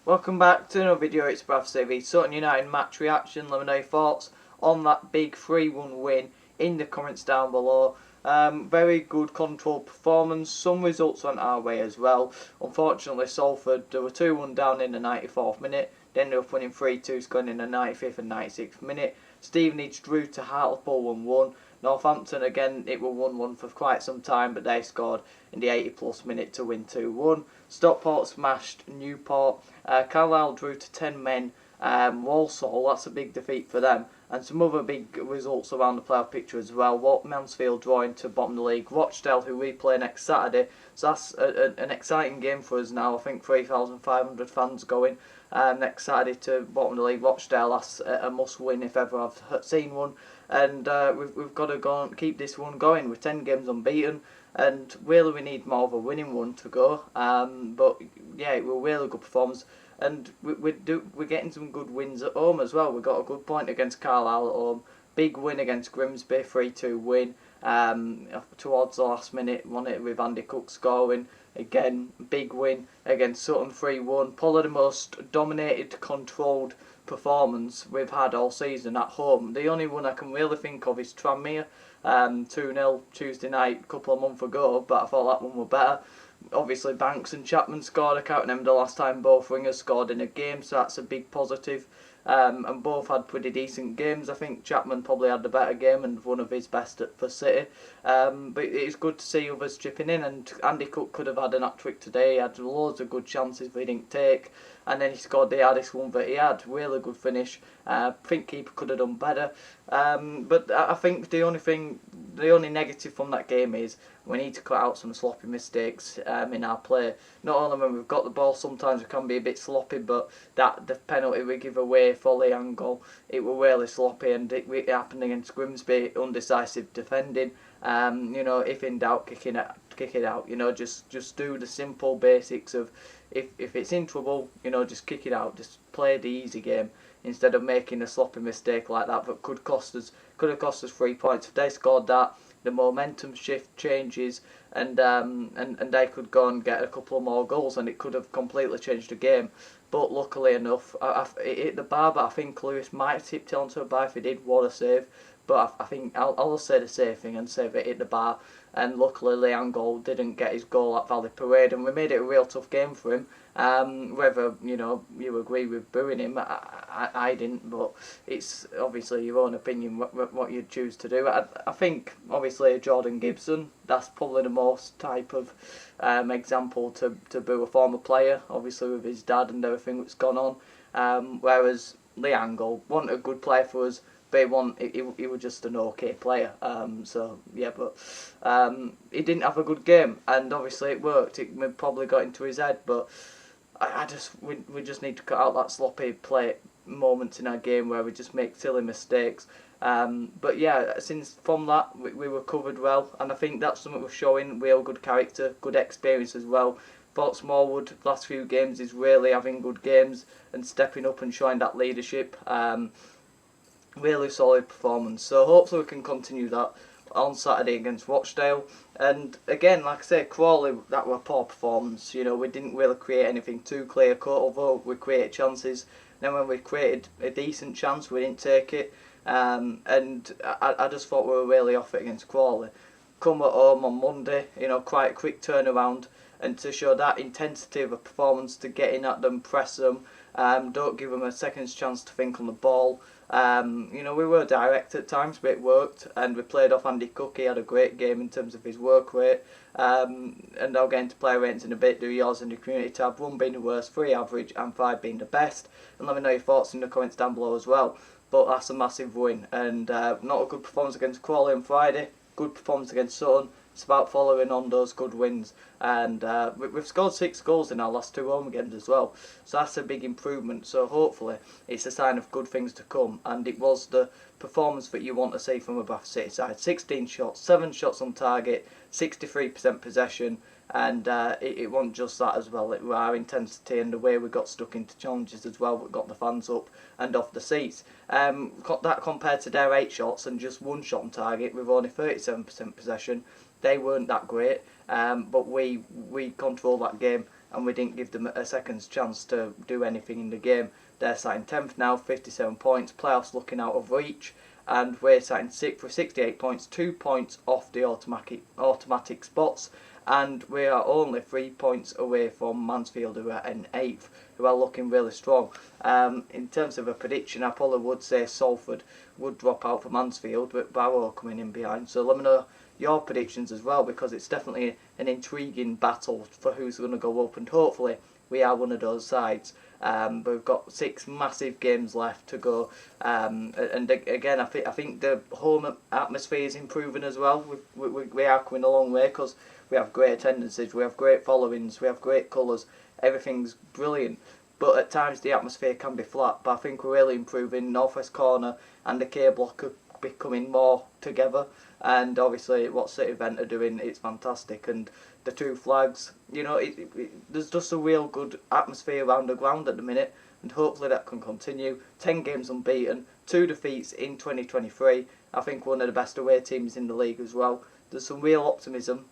Welcome back to another video. It's Bradford v Sutton United match reaction. Let me know your thoughts on that big 3-1 win in the comments down below. Very good controlled performance. Some results went our way as well. Unfortunately, Salford, they were 2-1 down in the 94th minute. They ended up winning 3-2, scoring in the 95th and 96th minute. Stevenage drew to Hartlepool 1-1. Northampton, again, it was 1-1 for quite some time, but they scored in the 80-plus minute to win 2-1. Stockport smashed Newport. Carlisle drew to 10 men. Walsall, that's a big defeat for them. And some other big results around the playoff picture as well. Mansfield drawing to bottom of the league. Rochdale, who we play next Saturday. So that's an exciting game for us now. I think 3,500 fans going next Saturday to bottom of the league. Rochdale, that's a must win if ever I've seen one. And we've got to go and keep this one going. We're 10 games unbeaten. And really we need more of a winning one to go. But yeah, it was a really good performance. And we're getting some good wins at home as well. We got a good point against Carlisle at home. Big win against Grimsby, 3-2 win. Towards the last minute, won it with Andy Cook scoring. Again, big win against Sutton, 3-1. Probably the most dominated, controlled performance we've had all season at home. The only one I can really think of is Tranmere, 2-0 Tuesday night a couple of months ago, but I thought that one was better. Obviously Banks and Chapman scored. I can't remember the last time both wingers scored in a game, so that's a big positive. And both had pretty decent games. I think Chapman probably had the better game and one of his best for City. But it's good to see others chipping in, and Andy Cook could have had an hat-trick today. He had loads of good chances that he didn't take, and then he scored the hardest one that he had. Really good finish. I think keeper could have done better. But I think the only negative from that game is we need to cut out some sloppy mistakes in our play. Not only when we've got the ball, sometimes we can be a bit sloppy, but the penalty we give away for the Angol, it was really sloppy, and it happened against Grimsby, undecisive defending. If in doubt, kick it out. Just do the simple basics of if it's in trouble, just kick it out. Just play the easy game instead of making a sloppy mistake like that could have cost us 3 points. If they scored that, the momentum shift changes, and they could go and get a couple more goals, and it could have completely changed the game. But luckily enough, it hit the bar. But I think Lewis might have tipped it onto a bar if he did. What a save! But I think I'll say the safe thing and say that it hit the bar. And luckily, Angol didn't get his goal at Valley Parade, and we made it a real tough game for him. Whether you agree with booing him, I didn't, but it's obviously your own opinion what you choose to do. I think obviously Jordan Gibson, that's probably the most type of example to boo a former player, obviously with his dad and everything that's gone on. Whereas Angol wasn't a good player for us. But he was just an okay player. So yeah, but he didn't have a good game, and obviously it worked. It probably got into his head, but we just need to cut out that sloppy play moments in our game where we just make silly mistakes. But yeah, since from that we were covered well, and I think that's something we're showing. Real good character, good experience as well. Thought Smallwood last few games is really having good games and stepping up and showing that leadership. Really solid performance. So hopefully we can continue that on Saturday against Rochdale. And again, like I say, Crawley, that were a poor performance. We didn't really create anything too clear cut, although we created chances. Then when we created a decent chance, we didn't take it. And I just thought we were really off it against Crawley. Come at home on Monday, quite a quick turnaround, and to show that intensity of a performance, to get in at them, press them, don't give them a second's chance to think on the ball. We were direct at times, but it worked, and we played off Andy Cook. He had a great game in terms of his work rate, and I'll get into player ratings in a bit. Do yours in the community tab, 1 being the worst, 3 average, and 5 being the best. And let me know your thoughts in the comments down below as well. But that's a massive win, and not a good performance against Crawley on Friday, good performance against Sutton. It's about following on those good wins, and we've scored 6 goals in our last 2 home games as well, so that's a big improvement. So hopefully it's a sign of good things to come, and it was the performance that you want to see from a Bradford City side. 16 shots, 7 shots on target, 63% possession, and it wasn't just that as well. It was our intensity and the way we got stuck into challenges as well that got the fans up and off the seats. That compared to their 8 shots and just 1 shot on target with only 37% possession. They weren't that great, but we controlled that game and we didn't give them a second's chance to do anything in the game. They're sat in 10th now, 57 points, playoffs looking out of reach, and we're sat in 6th with 68 points, 2 points off the automatic spots, and we are only 3 points away from Mansfield, who are in 8th, who are looking really strong. In terms of a prediction, I probably would say Salford would drop out for Mansfield, with Barrow coming in behind. So let me know your predictions as well, because it's definitely an intriguing battle for who's going to go up, and hopefully we are one of those sides. But we've got 6 massive games left to go, and again, I think the home atmosphere is improving as well. We are coming a long way, because we have great attendances, we have great followings, we have great colours, everything's brilliant. But at times the atmosphere can be flat. But I think we're really improving. North West Corner and the K Block are becoming more together, and obviously what City Event are doing, it's fantastic. And the 2 flags, there's just a real good atmosphere around the ground at the minute, and hopefully that can continue. 10 games unbeaten, 2 defeats in 2023. I think one of the best away teams in the league as well. There's some real optimism,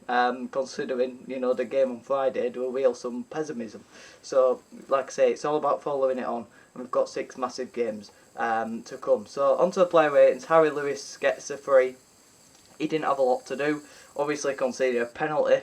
considering the game on Friday. There were some pessimism. So, like I say, it's all about following it on, and we've got 6 massive games to come. So, onto the player ratings. Harry Lewis gets a 3. He didn't have a lot to do. Obviously conceded a penalty,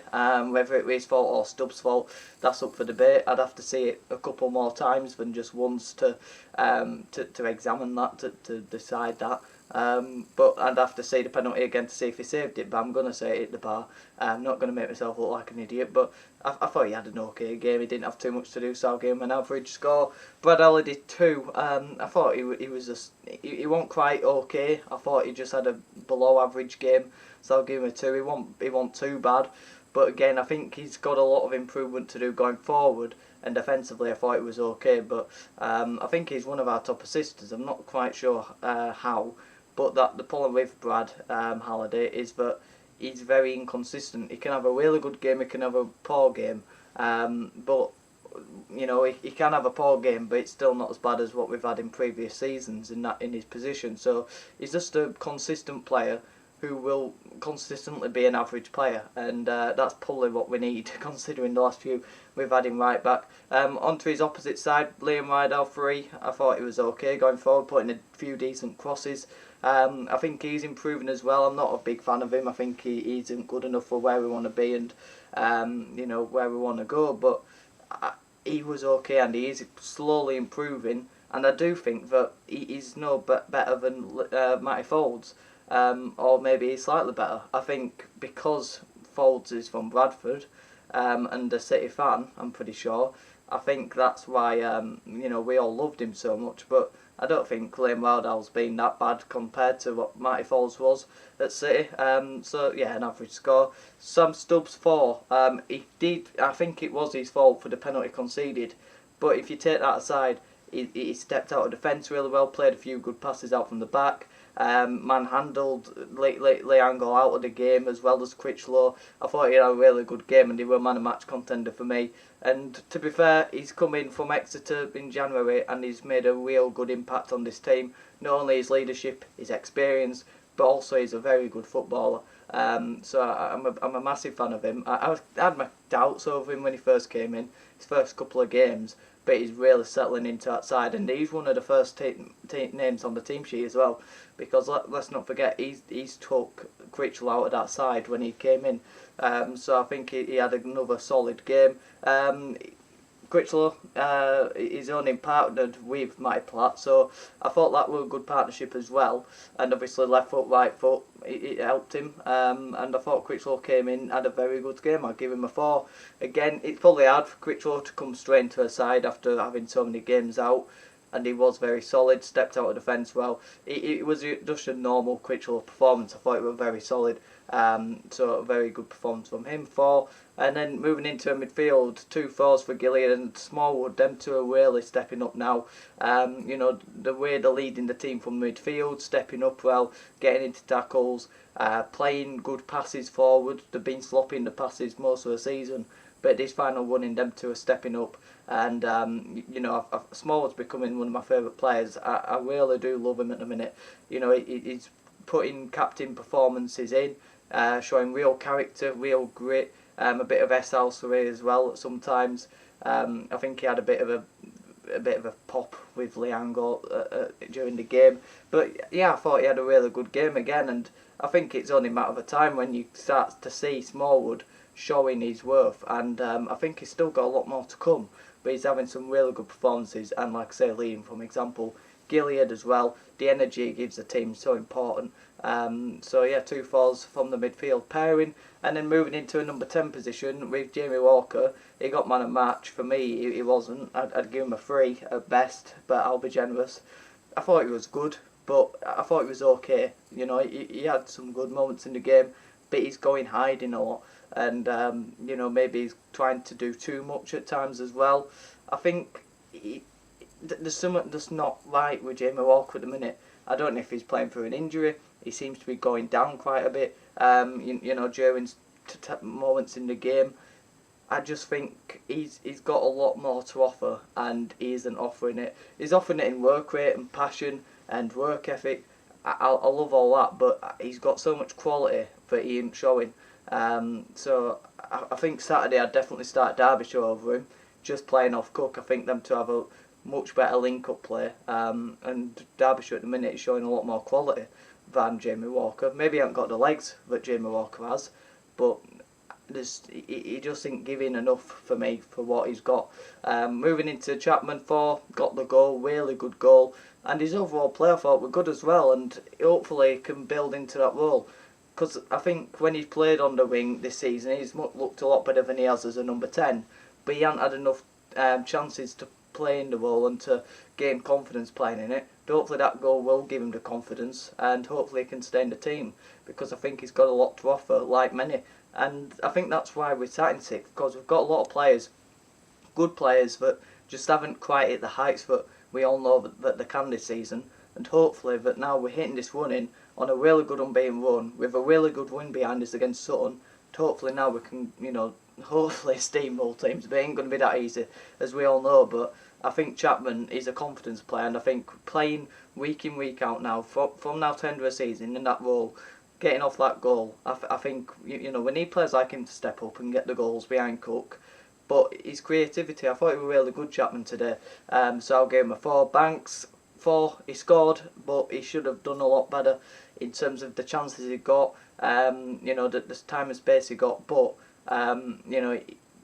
whether it was his fault or Stubbs' fault, that's up for debate. I'd have to see it a couple more times than just once to examine that, to decide that. But I'd have to see the penalty again to see if he saved it, but I'm going to say it hit the bar. I'm not going to make myself look like an idiot, but I thought he had an okay game. He didn't have too much to do, so I'll give him an average score. Brad Alley did 2. I thought he wasn't quite okay. I thought he just had a below average game, so I'll give him a 2. He wasn't too bad, but again, I think he's got a lot of improvement to do going forward. And defensively, I thought it was okay, but I think he's one of our top assisters. I'm not quite sure how. But the problem with Brad Halliday is that he's very inconsistent. He can have a really good game, he can have a poor game. But he can have a poor game, but it's still not as bad as what we've had in previous seasons in his position. So he's just a consistent player who will consistently be an average player, and that's probably what we need, considering the last few we've had him right back. Onto his opposite side, Liam Rydell 3. I thought he was okay going forward, putting a few decent crosses. I think he's improving as well. I'm not a big fan of him. I think he isn't good enough for where we want to be and where we want to go. But he was okay, and he is slowly improving. And I do think that he's no better than Matty Folds, or maybe he's slightly better. I think because Folds is from Bradford and a City fan, I'm pretty sure. I think that's why we all loved him so much. But I don't think Liam Rydell's been that bad compared to what Matty Folds was at City. So yeah, an average score. Sam Stubbs 4. I think it was his fault for the penalty conceded. But if you take that aside, he stepped out of defence really well, played a few good passes out from the back. Manhandled lately Angol out of the game, as well as Critchlow. I thought he had a really good game, and he was a man of match contender for me. And to be fair, he's come in from Exeter in January, and he's made a real good impact on this team. Not only his leadership, his experience, but also he's a very good footballer. So I'm a massive fan of him. I had my doubts over him when he first came in, his first couple of games, but he's really settling into that side, and he's one of the first names on the team sheet as well, because let's not forget he's took Critchlow out of that side when he came in. So I think he had another solid game. Critchlow is only partnered with Matty Platt, so I thought that was a good partnership as well. And obviously left foot, right foot, it helped him. And I thought Critchlow came in, had a very good game. I'll give him a 4. Again, it's probably hard for Critchlow to come straight into a side after having so many games out. And he was very solid, stepped out of defence well. It was just a normal Critchlow performance. I thought it was very solid. So a very good performance from him. 4. And then moving into a midfield, 2 4s for Gillian and Smallwood. Them 2 are really stepping up now. The way they're leading the team from midfield, stepping up well, getting into tackles, playing good passes forward. They've been slopping the passes most of the season, but this final one in them 2 are stepping up. And Smallwood's becoming one of my favourite players. I really do love him at the minute. He's putting captain performances in, showing real character, real grit, a bit of S. Elsewhere as well sometimes. I think he had a bit of a pop with Angol during the game. But yeah, I thought he had a really good game again, and I think it's only a matter of time when you start to see Smallwood showing his worth, and I think he's still got a lot more to come. But he's having some really good performances, and like I say, leading from example. Gilead as well. The energy he gives the team is so important. So yeah, 2 4s from the midfield pairing, and then moving into a number 10 position with Jamie Walker. He got man of match. For me, he wasn't. I'd give him a 3 at best, but I'll be generous. I thought he was good, but I thought he was okay. You know, he had some good moments in the game, but he's going hiding a lot, and you know, maybe he's trying to do too much at times as well. I think there's something that's not right with Jamie Walker at the minute. I don't know if he's playing through an injury. He seems to be going down quite a bit. You know, during moments in the game. I just think he's got a lot more to offer, and he isn't offering it. He's offering it in work rate and passion and work ethic. I love all that, but he's got so much quality that he ain't showing. So I think Saturday I'd definitely start Derbyshire over him, just playing off Cook. I think them to have a much better link-up play, and Derbyshire at the minute is showing a lot more quality than Jamie Walker. Maybe he hasn't got the legs that Jamie Walker has, but he just ain't giving enough for me for what he's got. Moving into Chapman, 4, got the goal, really good goal, and his overall play I thought were good as well, and hopefully can build into that role. Because I think when he's played on the wing this season, he's looked a lot better than he has as a number 10, but he hasn't had enough chances to play in the role and to gain confidence playing in it. But hopefully that goal will give him the confidence, and hopefully he can stay in the team, because I think he's got a lot to offer, like many. And I think that's why we're sat in 6th, because we've got a lot of players, good players, that just haven't quite hit the heights that we all know that they can this season. And hopefully that now we're hitting this run in on a really good unbeaten run, with a really good win behind us against Sutton. Hopefully now we can, you know, hopefully steamroll teams. But it ain't going to be that easy, as we all know. But I think Chapman is a confidence player, and I think playing week in, week out now, from now to end of the season in that role, getting off that goal, I think, you know, we need players like him to step up and get the goals behind Cook. But his creativity, I thought he was really good, Chapman, today. So I'll give him a 4. Banks, 4. He scored, but he should have done a lot better in terms of the chances he got, you know, the time and space he got. But, you know,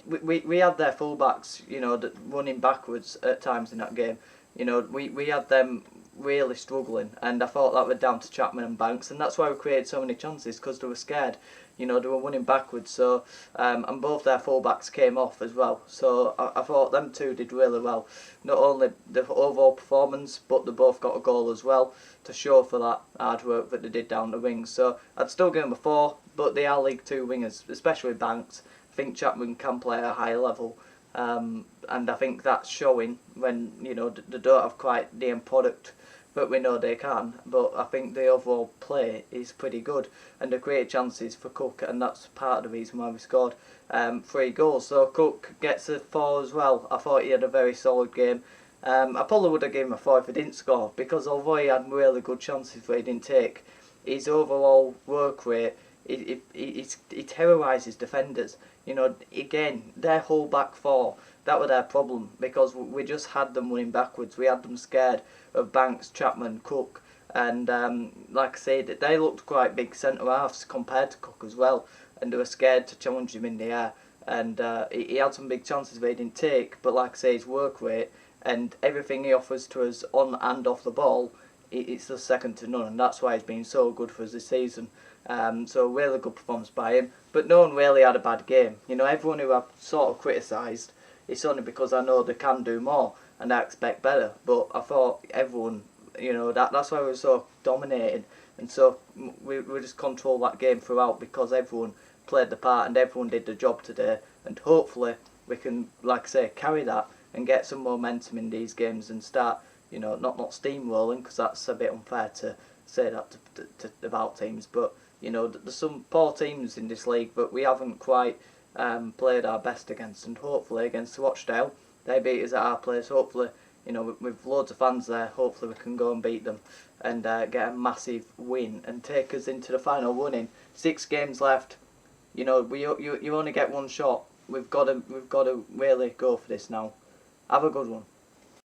we had their fullbacks, you know, running backwards at times in that game. You know, we had them really struggling, and I thought that was down to Chapman and Banks, and that's why we created so many chances, because they were scared. You know, they were running backwards. So and both their fullbacks came off as well. So I thought them two did really well. Not only the overall performance, but they both got a goal as well to show for that hard work that they did down the wings. So I'd still give them a 4, but they are League 2 wingers, especially Banks. I think Chapman can play at a higher level. And I think that's showing when, you know, they don't have quite the end product, but we know they can. But I think the overall play is pretty good, and they create chances for Cook, and that's part of the reason why we scored 3 goals. So Cook gets a 4 as well. I thought he had a very solid game. I probably would have given him a 4 if he didn't score, because although he had really good chances that he didn't take, his overall work rate, he terrorises defenders. You know, again, their whole back 4, that was their problem, because we just had them running backwards. We had them scared of Banks, Chapman, Cook, and like I said, they looked quite big centre halves compared to Cook as well, and they were scared to challenge him in the air. And he had some big chances that he didn't take, but like I say, his work rate and everything he offers to us on and off the ball, it's just second to none, and that's why he's been so good for us this season. So really good performance by him, but no one really had a bad game. You know, everyone who I've sort of criticised, it's only because I know they can do more and I expect better. But I thought everyone, you know, that's why we were so dominated, and so we just controlled that game throughout, because everyone played the part and everyone did the job today. And hopefully we can, like I say, carry that and get some momentum in these games and start, you know, not steamrolling, because that's a bit unfair to say that to about teams. But you know, there's some poor teams in this league that we haven't quite played our best against, and hopefully against Rochdale, they beat us at our place. Hopefully, you know, with loads of fans there, hopefully we can go and beat them and get a massive win and take us into the final run in 6 games left. You know, you only get one shot we've got to really go for this now. Have a good one.